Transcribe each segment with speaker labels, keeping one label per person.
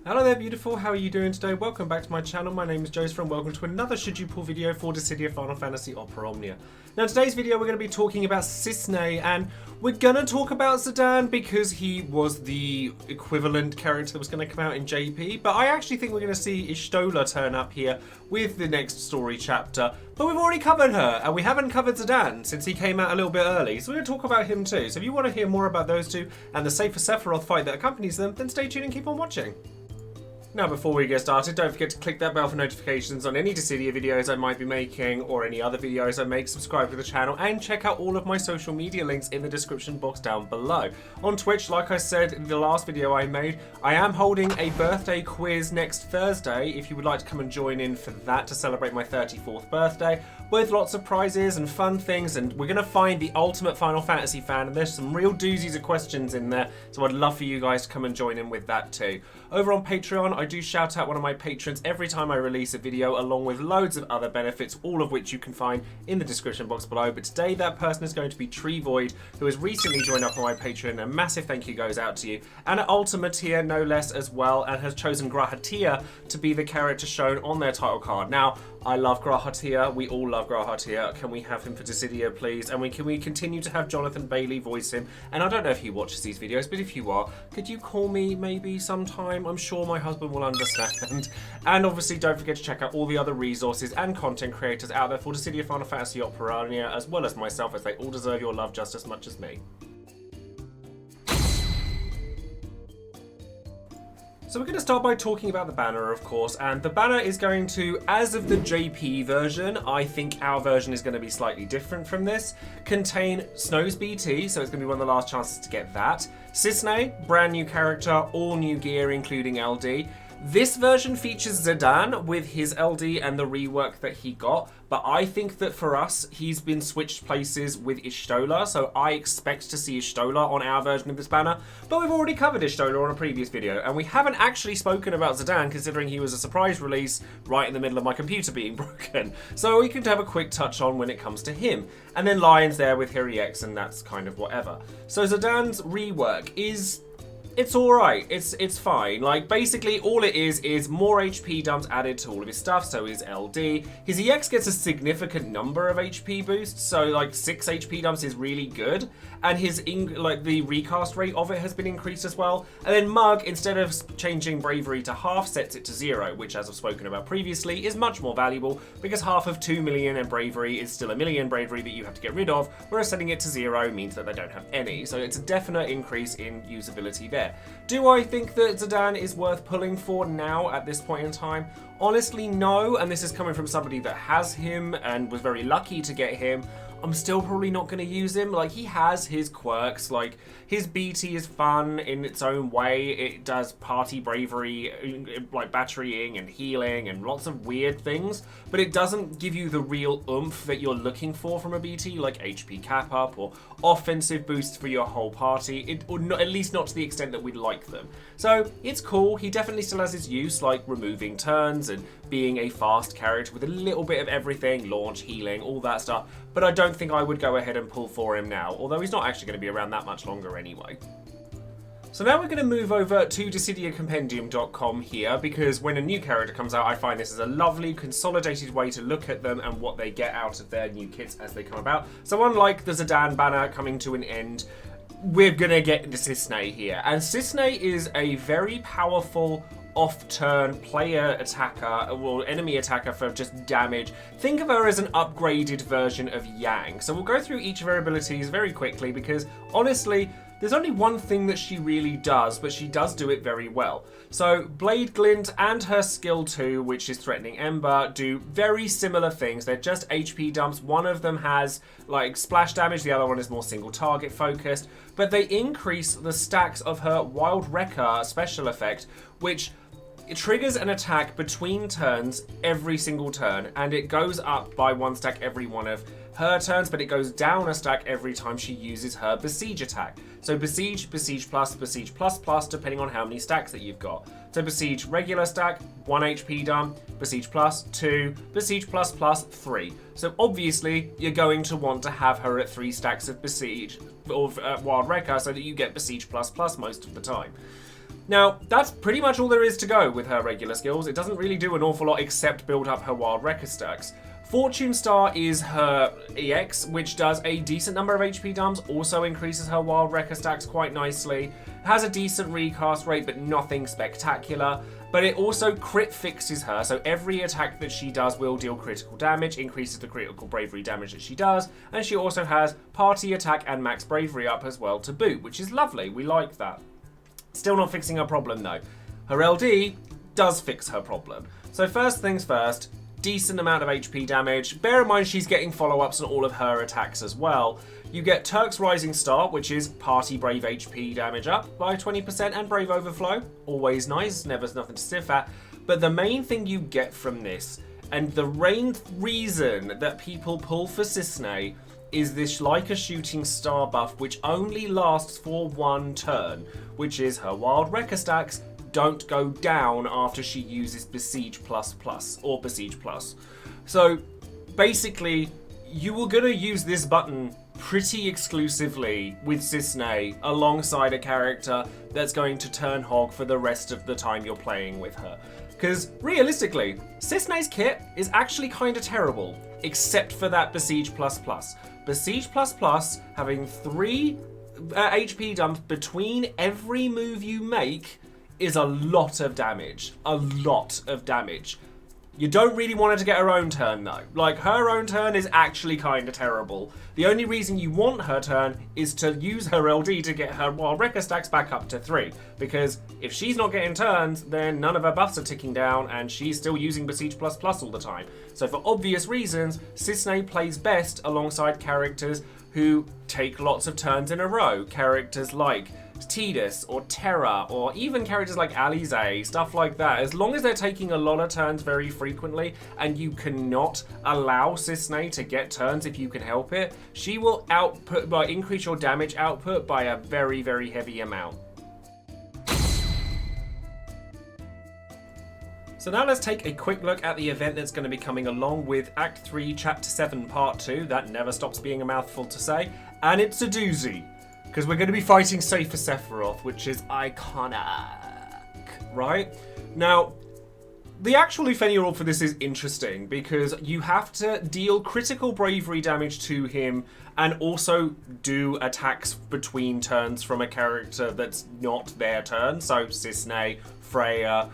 Speaker 1: Hello there beautiful, how are you doing today? Welcome back to my channel, my name is Joesephyr and welcome to another Should You Pull video for Dissidia Final Fantasy Opera Omnia. Now in today's video we're going to be talking about Cissnei, and we're going to talk about Zidane because he was the equivalent character that was going to come out in JP, but I actually think we're going to see Y'shtola turn up here with the next story chapter, but we've already covered her and we haven't covered Zidane since he came out a little bit early, so we're going to talk about him too. So if you want to hear more about those two and the Safer Sephiroth fight that accompanies them, then stay tuned and keep on watching. Now before we get started, don't forget to click that bell for notifications on any Dissidia videos I might be making or any other videos I make, subscribe to the channel and check out all of my social media links in the description box down below. On Twitch, like I said in the last video I made, I am holding a birthday quiz next Thursday if you would like to come and join in for that to celebrate my 34th birthday, with lots of prizes and fun things, and we're going to find the ultimate Final Fantasy fan, and there's some real doozies of questions in there, so I'd love for you guys to come and join in with that too. Over on Patreon, I do shout out one of my patrons every time I release a video, along with loads of other benefits, all of which you can find in the description box below. But today that person is going to be Tree Void, who has recently joined up on my Patreon. A massive thank you goes out to you. And at Ultima tier, no less as well, and has chosen Grahatia to be the character shown on their title card. Now, I love Grahatia, we all love Grahatia. Can we have him for Dissidia, please? And can we continue to have Jonathan Bailey voice him? And I don't know if he watches these videos, but if you are, could you call me maybe sometime? I'm sure my husband will understand. And obviously don't forget to check out all the other resources and content creators out there for Dissidia Final Fantasy Opera Omnia, as well as myself, as they all deserve your love just as much as me. So we're going to start by talking about the banner, of course, and the banner is going to, as of the JP version, I think our version is going to be slightly different from this, contain Snow's BT, so it's going to be one of the last chances to get that. Cissnei, brand new character, all new gear including LD. This version features Zidane with his LD and the rework that he got, but I think that for us, he's been switched places with Y'shtola, so I expect to see Y'shtola on our version of this banner, but we've already covered Y'shtola on a previous video, and we haven't actually spoken about Zidane, considering he was a surprise release right in the middle of my computer being broken, so we could have a quick touch on when it comes to him. And then Lion's there with Hiri X, and that's kind of whatever. So Zidane's rework is... it's alright, it's fine. Like, basically all it is more HP dumps added to all of his stuff, so his LD. His EX gets a significant number of HP boosts, so like 6 HP dumps is really good. And his, the recast rate of it has been increased as well. And then Mug, instead of changing Bravery to half, sets it to 0, which, as I've spoken about previously, is much more valuable, because half of 2 million in Bravery is still 1 million Bravery that you have to get rid of, whereas setting it to 0 means that they don't have any. So it's a definite increase in usability there. Do I think that Zidane is worth pulling for now at this point in time? Honestly, no, and this is coming from somebody that has him and was very lucky to get him. I'm still probably not going to use him. Like, he has his quirks. Like, his BT is fun in its own way. It does party bravery, like batterying and healing and lots of weird things, but it doesn't give you the real oomph that you're looking for from a BT, like HP cap up or offensive boosts for your whole party, or not, at least not to the extent that we'd like them. So it's cool. He definitely still has his use, like removing turns and being a fast character with a little bit of everything, launch, healing, all that stuff, but I don't think I would go ahead and pull for him now, although he's not actually going to be around that much longer anyway. So now we're going to move over to DissidiaCompendium.com here, because when a new character comes out, I find this is a lovely consolidated way to look at them and what they get out of their new kits as they come about. So unlike the Zidane banner coming to an end, we're going to get the Cissnei here. And Cissnei is a very powerful off-turn player attacker, or enemy attacker for just damage. Think of her as an upgraded version of Yang. So we'll go through each of her abilities very quickly, because honestly, there's only one thing that she really does, but she does do it very well. So Blade Glint and her skill 2, which is Threatening Ember, do very similar things. They're just HP dumps. One of them has like splash damage, the other one is more single target focused, but they increase the stacks of her Wild Wrecker special effect, which it triggers an attack between turns every single turn, and it goes up by 1 stack every one of her turns, but it goes down a stack every time she uses her Besiege attack. So Besiege, Besiege plus, depending on how many stacks that you've got. So Besiege regular stack, 1 HP dump, Besiege plus, 2, Besiege plus plus, 3. So obviously, you're going to want to have her at 3 stacks of Besiege, or Wild Wrecker, so that you get Besiege plus plus most of the time. Now, that's pretty much all there is to go with her regular skills. It doesn't really do an awful lot except build up her Wild Wrecker stacks. Fortune Star is her EX, which does a decent number of HP dumps, also increases her Wild Wrecker stacks quite nicely, has a decent recast rate but nothing spectacular, but it also crit fixes her, so every attack that she does will deal critical damage, increases the critical bravery damage that she does, and she also has party attack and max bravery up as well to boot, which is lovely, we like that. Still not fixing her problem though. Her LD does fix her problem. So first things first, decent amount of HP damage. Bear in mind she's getting follow-ups on all of her attacks as well. You get Turk's Rising Star, which is party Brave HP damage up by 20% and Brave Overflow. Always nice, never nothing to sniff at. But the main thing you get from this, and the main reason that people pull for Cissnei, is this like a shooting star buff which only lasts for one turn, which is her Wild Wrecker stacks don't go down after she uses Besiege Plus Plus or Besiege Plus. So basically, you were going to use this button pretty exclusively with Cissnei alongside a character that's going to turn hog for the rest of the time you're playing with her. Because realistically, Cissnei's kit is actually kind of terrible, except for that Besiege Plus Plus. Besiege Plus Plus having 3 HP dumps between every move you make is a lot of damage. A lot of damage. You don't really want her to get her own turn though. Like, her own turn is actually kind of terrible. The only reason you want her turn is to use her LD to get her Wild Wrecker stacks back up to 3. Because if she's not getting turns, then none of her buffs are ticking down and she's still using Besiege Plus Plus all the time. So for obvious reasons, Cissnei plays best alongside characters who take lots of turns in a row. Characters like Tidus or Terra, or even characters like Alize, stuff like that. As long as they're taking a lot of turns very frequently and you cannot allow Cissnei to get turns if you can help it, she will increase your damage output by a very, very heavy amount. So now let's take a quick look at the event that's going to be coming along with Act 3, Chapter 7, Part 2. That never stops being a mouthful to say. And it's a doozy. Because we're going to be fighting Safer Sephiroth, which is iconic, right? Now, the actual Euphenia for this is interesting because you have to deal critical bravery damage to him and also do attacks between turns from a character that's not their turn. So Cissnei, Freya,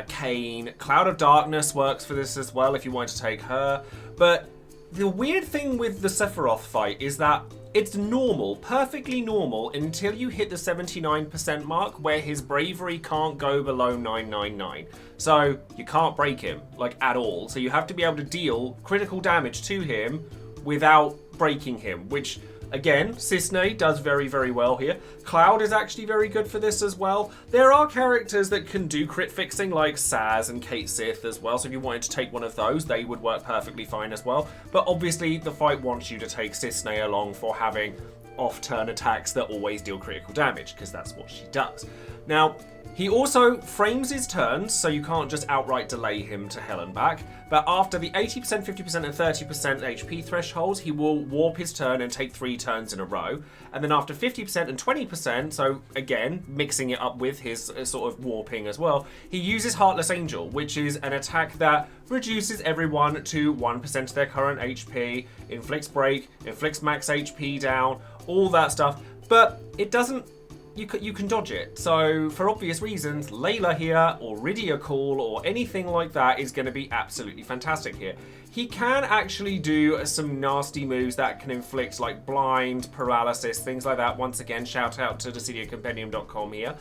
Speaker 1: Kain, Cloud of Darkness works for this as well if you want to take her. But the weird thing with the Sephiroth fight is that it's normal, perfectly normal, until you hit the 79% mark where his bravery can't go below 999. So you can't break him, like, at all. So you have to be able to deal critical damage to him without breaking him, which, again, Cissnei does very, very well here. Cloud is actually very good for this as well. There are characters that can do crit fixing, like Saz and Kate Sith as well, so if you wanted to take one of those, they would work perfectly fine as well. But obviously, the fight wants you to take Cissnei along for having off-turn attacks that always deal critical damage, because that's what she does. Now, he also frames his turns, so you can't just outright delay him to hell and back. But after the 80%, 50% and 30% HP thresholds, he will warp his turn and take 3 turns in a row. And then after 50% and 20%, so again, mixing it up with his sort of warping as well, he uses Heartless Angel, which is an attack that reduces everyone to 1% of their current HP, inflicts break, inflicts max HP down, all that stuff. But it doesn't... You can dodge it. So, for obvious reasons, Layla here, or Rydia Call, or anything like that is going to be absolutely fantastic here. He can actually do some nasty moves that can inflict, like, blind, paralysis, things like that. Once again, shout out to DissidiaCompendium.com here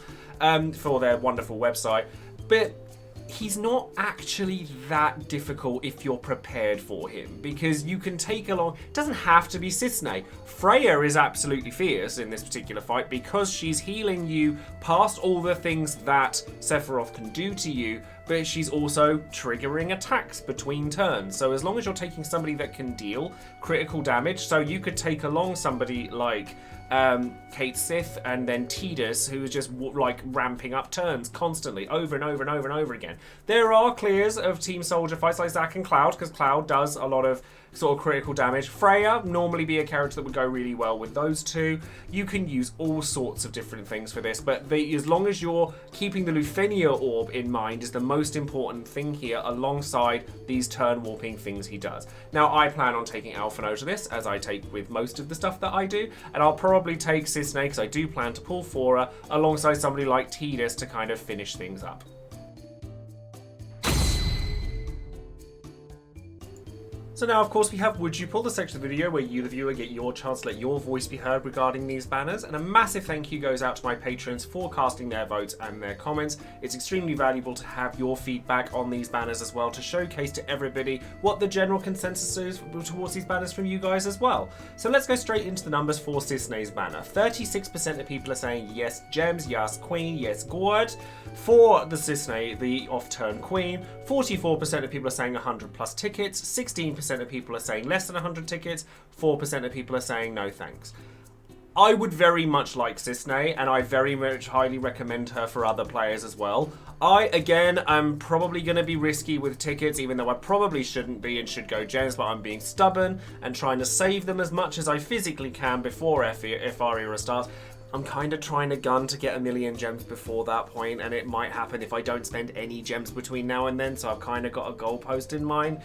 Speaker 1: for their wonderful website. But he's not actually that difficult if you're prepared for him, because you can take along... It doesn't have to be Cissnei. Freya is absolutely fierce in this particular fight because she's healing you past all the things that Sephiroth can do to you, but she's also triggering attacks between turns. So as long as you're taking somebody that can deal critical damage, so you could take along somebody like Kate Sith and then Tidus, who is just like ramping up turns constantly over and over and over and over again. There are clears of Team Soldier fights like Zack and Cloud, because Cloud does a lot of sort of critical damage. Freya normally be a character that would go really well with those two. You can use all sorts of different things for this, but as long as you're keeping the Lufenia Orb in mind is the most important thing here, alongside these turn warping things he does. Now I plan on taking Alphinaud to this, as I take with most of the stuff that I do, and I'll probably take Cissnei, because I do plan to pull Fora alongside somebody like Tidus to kind of finish things up. So now, of course, we have Would You Pull, the section of the video where you, the viewer, get your chance to let your voice be heard regarding these banners. And a massive thank you goes out to my patrons for casting their votes and their comments. It's extremely valuable to have your feedback on these banners as well, to showcase to everybody what the general consensus is towards these banners from you guys as well. So let's go straight into the numbers for Cissnei's banner. 36% of people are saying yes gems, yes queen, yes gourd. For the Cissnei, the off-turn queen, 44% of people are saying 100 plus tickets, 16% of people are saying less than 100 tickets, 4% of people are saying no thanks. I would very much like Cissnei, and I very much highly recommend her for other players as well. Again, I'm probably going to be risky with tickets, even though I probably shouldn't be and should go gems, but I'm being stubborn and trying to save them as much as I physically can before FR era starts. I'm kind of trying to gun to get 1,000,000 gems before that point, and it might happen if I don't spend any gems between now and then, so I've kind of got a goalpost in mind.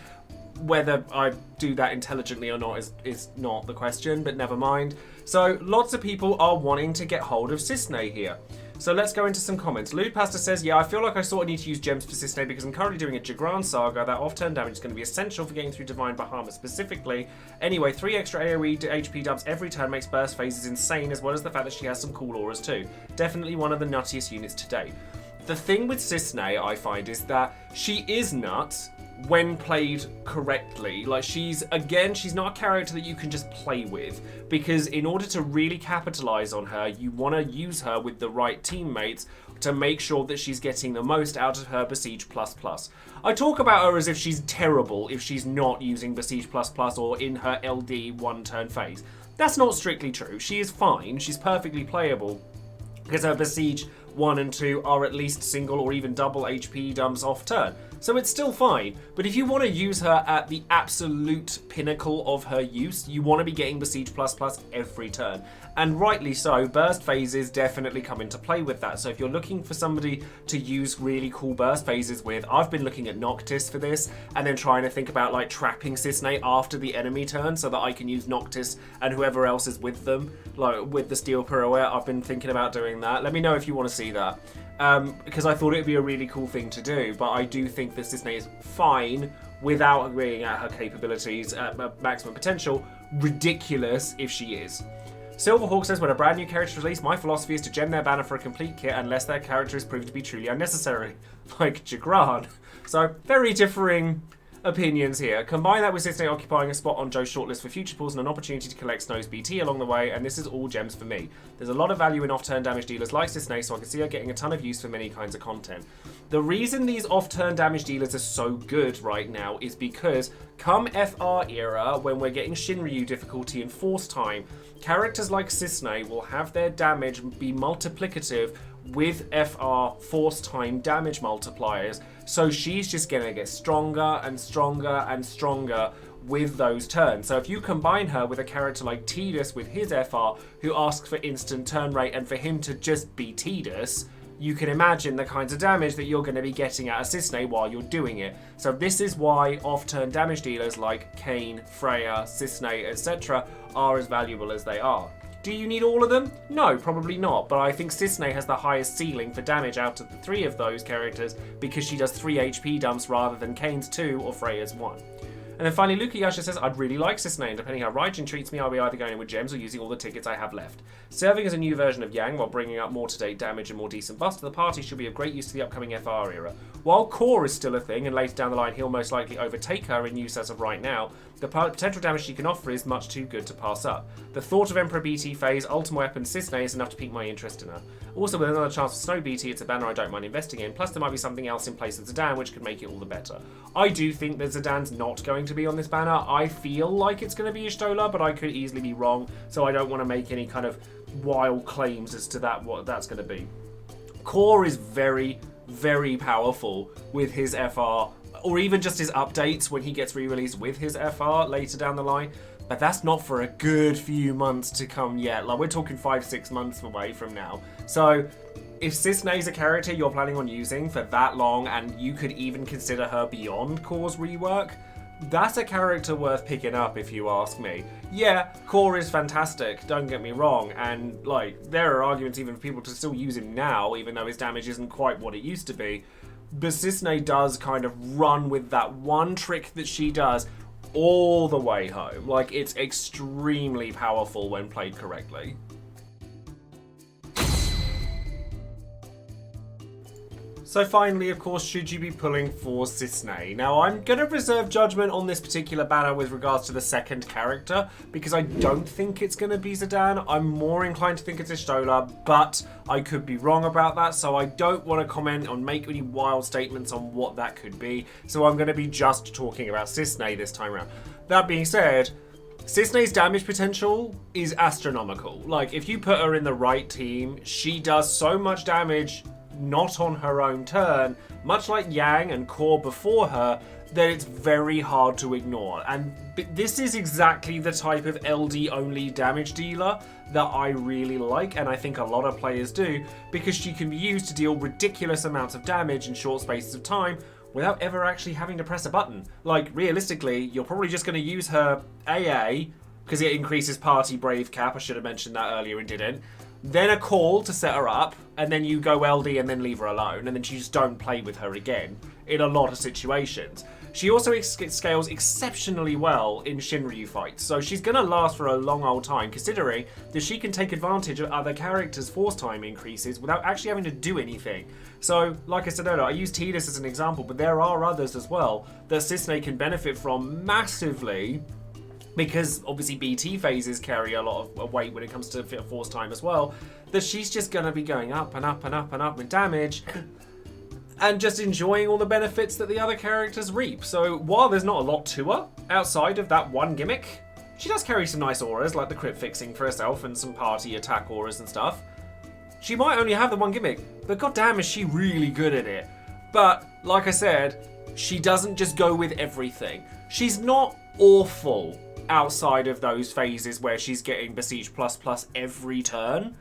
Speaker 1: Whether I do that intelligently or not is not the question, but never mind. So lots of people are wanting to get hold of Cissnei here. So let's go into some comments. Lewd Pasta says, yeah, I feel like I sort of need to use gems for Cissnei because I'm currently doing a Jagran Saga. That off-turn damage is going to be essential for getting through Divine Bahamut specifically. Anyway, 3 extra AoE HP dubs every turn makes burst phases insane, as well as the fact that she has some cool auras too. Definitely one of the nuttiest units to date. The thing with Cissnei, I find, is that she is nuts when played correctly. Like, she's not a character that you can just play with, because in order to really capitalize on her, you want to use her with the right teammates to make sure that she's getting the most out of her Besiege++. I talk about her as if she's terrible if she's not using Besiege++ or in her LD one-turn phase. That's not strictly true. She is fine, she's perfectly playable, because her Besiege 1 and 2 are at least single or even double HP dumps off turn. So it's still fine, but if you want to use her at the absolute pinnacle of her use, you want to be getting Besiege++ every turn. And rightly so, burst phases definitely come into play with that. So if you're looking for somebody to use really cool burst phases with, I've been looking at Noctis for this, and then trying to think about like trapping Cissnei after the enemy turn so that I can use Noctis and whoever else is with them, like with the Steel Pirouette. I've been thinking about doing that. Let me know if you want to see that. Because I thought it would be a really cool thing to do, but I do think that Cissnei is fine without agreeing at her capabilities at maximum potential. Ridiculous if she is. Silverhawk says, when a brand new character is released, my philosophy is to gem their banner for a complete kit unless their character is proven to be truly unnecessary, like Jagran. So, very differing opinions here. Combine that with Cissnei occupying a spot on Joe's shortlist for future pulls and an opportunity to collect Snow's BT along the way, and this is all gems for me. There's a lot of value in off-turn damage dealers like Cissnei, so I can see her getting a ton of use for many kinds of content. The reason these off-turn damage dealers are so good right now is because come FR era, when we're getting Shinryu difficulty and Force time, characters like Cissnei will have their damage be multiplicative with FR Force time damage multipliers, so she's just gonna get stronger and stronger and stronger with those turns. So if you combine her with a character like Tidus with his FR, who asks for instant turn rate, and for him to just be Tidus, you can imagine the kinds of damage that you're going to be getting out of Cissnei while you're doing it. So this is why off-turn damage dealers like Kayn, Freya, Cissnei, etc. are as valuable as they are. Do you need all of them? No, probably not, but I think Cissnei has the highest ceiling for damage out of the 3 of those characters because she does 3 HP dumps rather than Kayn's 2 or Freya's 1. And then finally, Luca Yasha says, I'd really like Cissnei, and depending how Raijin treats me, I'll be either going in with gems or using all the tickets I have left. Serving as a new version of Yang while bringing up more to-date damage and more decent buffs to the party should be of great use to the upcoming FR era. While Core is still a thing, and later down the line he'll most likely overtake her in use as of right now, the potential damage she can offer is much too good to pass up. The thought of Emperor BT phase, ultimate weapon Cissnei is enough to pique my interest in her. Also, with another chance for Snow BT, it's a banner I don't mind investing in, plus there might be something else in place of Zidane which could make it all the better. I do think that Zidane's not going to be on this banner. I feel like it's going to be Y'shtola, but I could easily be wrong, so I don't want to make any kind of wild claims as to what that's going to be. Core is very, very powerful with his FR, or even just his updates when he gets re-released with his FR later down the line. But that's not for a good few months to come yet. Like, we're talking 5-6 months away from now. So if Cissnei's a character you're planning on using for that long, and you could even consider her beyond Core's rework, that's a character worth picking up if you ask me. Yeah, Core is fantastic, don't get me wrong, and like, there are arguments even for people to still use him now, even though his damage isn't quite what it used to be. But Cissnei does kind of run with that one trick that she does all the way home. Like, it's extremely powerful when played correctly. So finally, of course, should you be pulling for Cissnei? Now, I'm going to reserve judgment on this particular banner with regards to the second character, because I don't think it's going to be Zidane. I'm more inclined to think it's Y'shtola, but I could be wrong about that, so I don't want to comment or make any wild statements on what that could be. So I'm going to be just talking about Cissnei this time around. That being said, Cissnei's damage potential is astronomical. Like, if you put her in the right team, she does so much damage not on her own turn, much like Yang and Core before her, that it's very hard to ignore. And this is exactly the type of LD only damage dealer that I really like, and I think a lot of players do, because she can be used to deal ridiculous amounts of damage in short spaces of time without ever actually having to press a button. Like, realistically, you're probably just going to use her AA, because it increases party brave cap. I should have mentioned that earlier and didn't. Then a call to set her up, and then you go LD and then leave her alone, and then you just don't play with her again in a lot of situations. She also scales exceptionally well in Shinryu fights, so she's going to last for a long old time, considering that she can take advantage of other characters' force time increases without actually having to do anything. So, like I said earlier, I use Tidus as an example, but there are others as well that Cissnei can benefit from massively, because obviously BT phases carry a lot of weight when it comes to force time as well, that she's just going to be going up and up and up and up in damage and just enjoying all the benefits that the other characters reap. So while there's not a lot to her outside of that one gimmick, she does carry some nice auras like the crit fixing for herself and some party attack auras and stuff. She might only have the one gimmick, but goddamn is she really good at it. But like I said, she doesn't just go with everything. She's not awful outside of those phases where she's getting Besiege ++ every turn.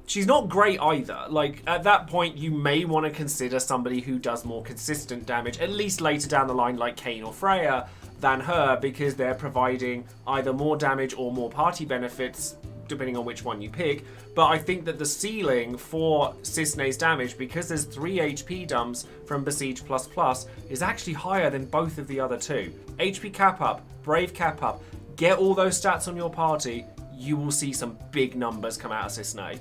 Speaker 1: She's not great either. Like, at that point, you may want to consider somebody who does more consistent damage, at least later down the line, like Kayn or Freya, than her, because they're providing either more damage or more party benefits, depending on which one you pick. But I think that the ceiling for Cissnei's damage, because there's 3 HP dumps from Besiege ++, is actually higher than both of the other two. HP cap up, Brave cap up, get all those stats on your party, you will see some big numbers come out of Cissnei.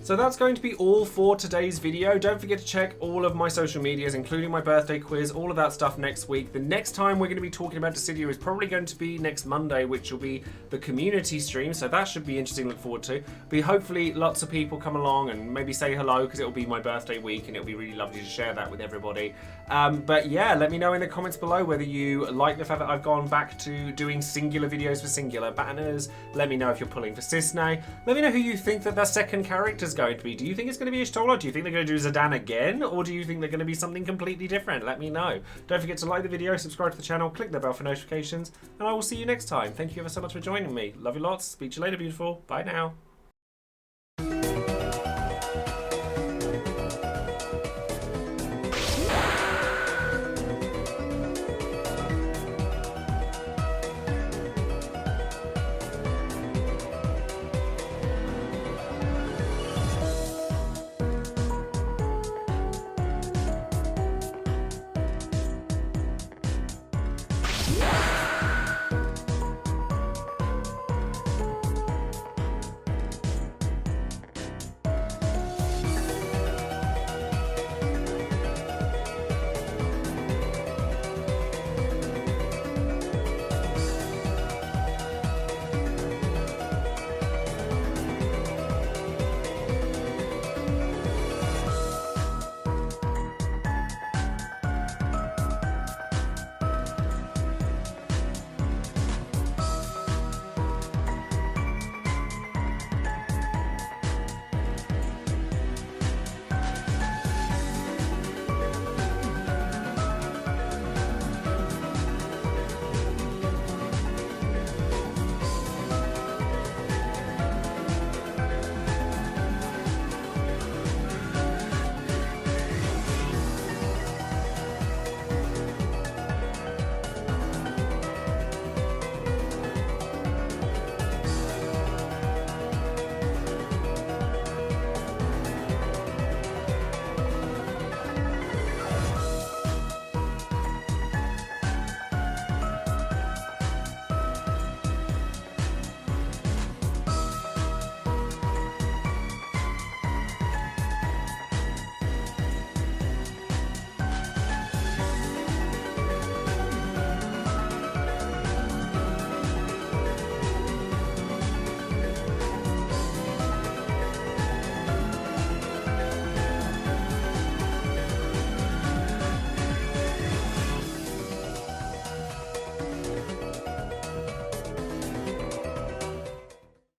Speaker 1: So that's going to be all for today's video. Don't forget to check all of my social medias, including my birthday quiz, all of that stuff next week. The next time we're going to be talking about Dissidia is probably going to be next Monday, which will be the community stream, so that should be interesting to look forward to. But hopefully lots of people come along and maybe say hello, because it'll be my birthday week and it'll be really lovely to share that with everybody. But yeah, let me know in the comments below whether you like the fact that I've gone back to doing singular videos for singular banners. Let me know if you're pulling for Cissnei. Let me know who you think that second character's going to be. Do you think it's going to be Y'shtola? Do you think they're going to do Zidane again? Or do you think they're going to be something completely different? Let me know. Don't forget to like the video, subscribe to the channel, click the bell for notifications, and I will see you next time. Thank you ever so much for joining me. Love you lots. Speak to you later, beautiful. Bye now.